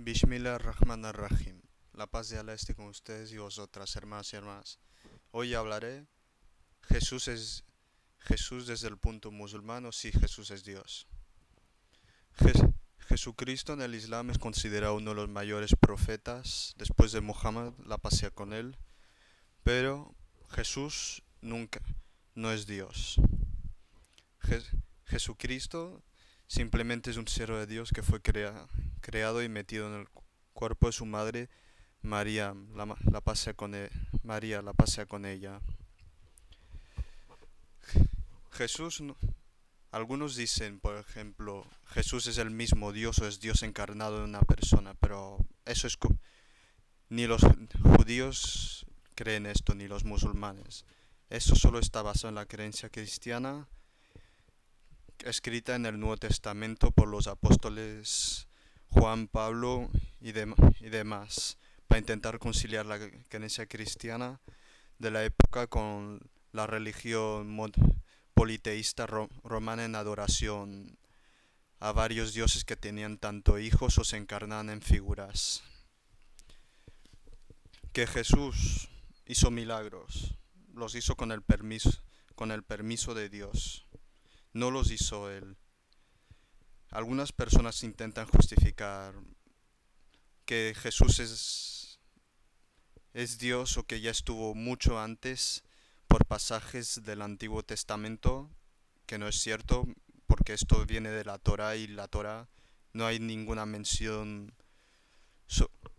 Bismillah Rahman Rahim. La paz de Allah esté con ustedes y vosotras, hermanas y hermanas. Hoy hablaré Jesús desde el punto musulmán o si Jesús es Dios. Jesucristo en el Islam es considerado uno de los mayores profetas después de Muhammad, la paz sea con él, pero Jesús nunca no es Dios. Jesucristo simplemente es un ser de Dios que fue creado y metido en el cuerpo de su madre María, la paz sea con María, la paz sea con ella. Jesús, algunos dicen, por ejemplo, Jesús es el mismo Dios o es Dios encarnado en una persona, pero eso es ni los judíos creen esto, ni los musulmanes. Esto solo está basado en la creencia cristiana escrita en el Nuevo Testamento por los apóstoles Juan, Pablo y demás, para intentar conciliar la creencia cristiana de la época con la religión politeísta romana en adoración a varios dioses que tenían tanto hijos o se encarnaban en figuras. Que Jesús hizo milagros, los hizo con el permiso de Dios, no los hizo él. Algunas personas intentan justificar que Jesús es Dios o que ya estuvo mucho antes por pasajes del Antiguo Testamento, que no es cierto, porque esto viene de la Torá y la Torá no hay ninguna mención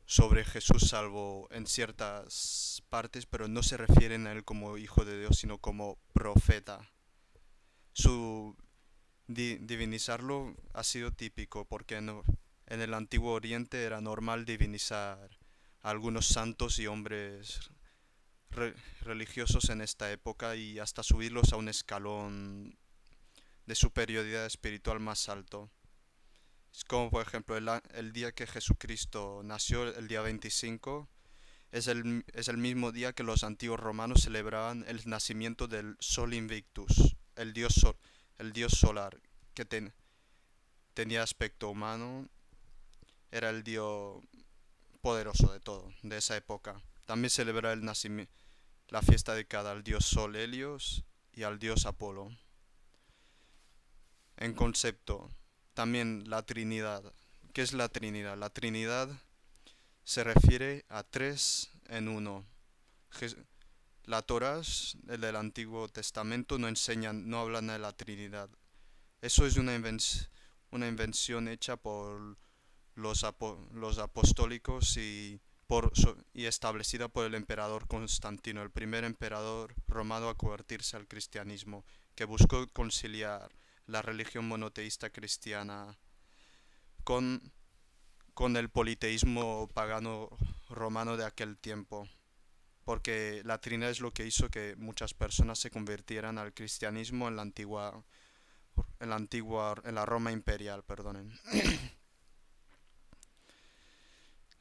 sobre Jesús salvo en ciertas partes, pero no se refieren a él como hijo de Dios, sino como profeta. Su divinizarlo ha sido típico porque en el Antiguo Oriente era normal divinizar a algunos santos y hombres religiosos en esta época y hasta subirlos a un escalón de superioridad espiritual más alto. Es como por ejemplo el día que Jesucristo nació, el día 25, es el mismo día que los antiguos romanos celebraban el nacimiento del Sol Invictus, el dios solar, que tenía aspecto humano, era el dios poderoso de todo, de esa época. También celebra la fiesta dedicada al dios Sol Helios y al dios Apolo. En concepto, también la Trinidad. ¿Qué es la Trinidad? La Trinidad se refiere a tres en uno. La Torá, el del Antiguo Testamento, no hablan de la Trinidad. Eso es una invención hecha por los apostólicos y establecida por el emperador Constantino, el primer emperador romano a convertirse al cristianismo, que buscó conciliar la religión monoteísta cristiana con, con el politeísmo pagano romano de aquel tiempo, porque la Trinidad es lo que hizo que muchas personas se convirtieran al cristianismo en la Roma imperial, perdonen.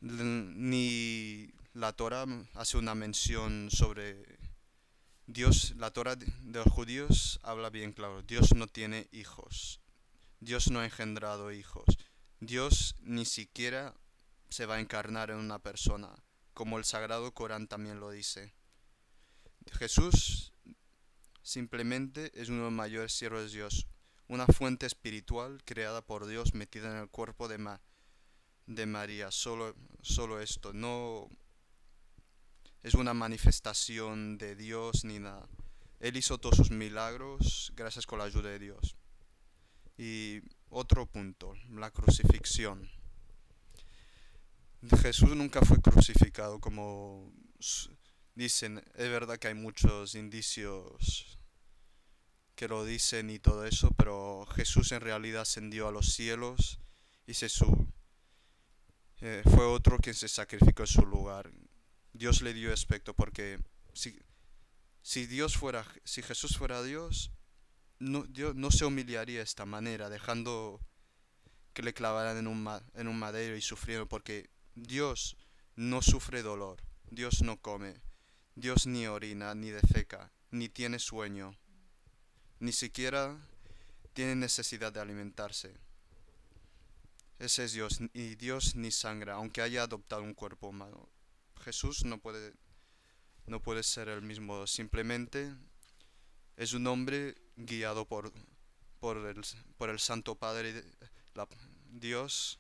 Ni la Torah hace una mención sobre Dios. La Torah de los judíos habla bien claro, Dios no tiene hijos, Dios no ha engendrado hijos, Dios ni siquiera se va a encarnar en una persona, como el Sagrado Corán también lo dice. Jesús simplemente es uno de los mayores siervos de Dios, una fuente espiritual creada por Dios metida en el cuerpo de María. Solo esto, no es una manifestación de Dios ni nada. Él hizo todos sus milagros gracias con la ayuda de Dios. Y otro punto, la crucifixión. Jesús nunca fue crucificado como dicen. Es verdad que hay muchos indicios que lo dicen y todo eso, pero Jesús en realidad ascendió a los cielos y fue otro quien se sacrificó en su lugar. Dios le dio aspecto porque si Jesús fuera Dios, Dios no se humillaría de esta manera, dejando que le clavaran en un madero y sufriendo, porque Dios no sufre dolor, Dios no come, Dios ni orina, ni defeca, ni tiene sueño, ni siquiera tiene necesidad de alimentarse. Ese es Dios, ni Dios ni sangre, aunque haya adoptado un cuerpo humano. Jesús no puede ser el mismo, simplemente es un hombre guiado por el, por el Santo Padre, la- Dios,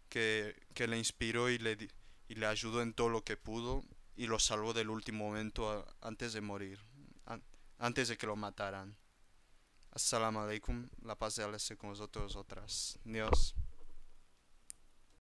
que le inspiró y le ayudó en todo lo que pudo y lo salvó del último momento antes de morir, an- antes de que lo mataran. Assalamu alaikum, la paz de Allah esté con vosotros otras. Dios.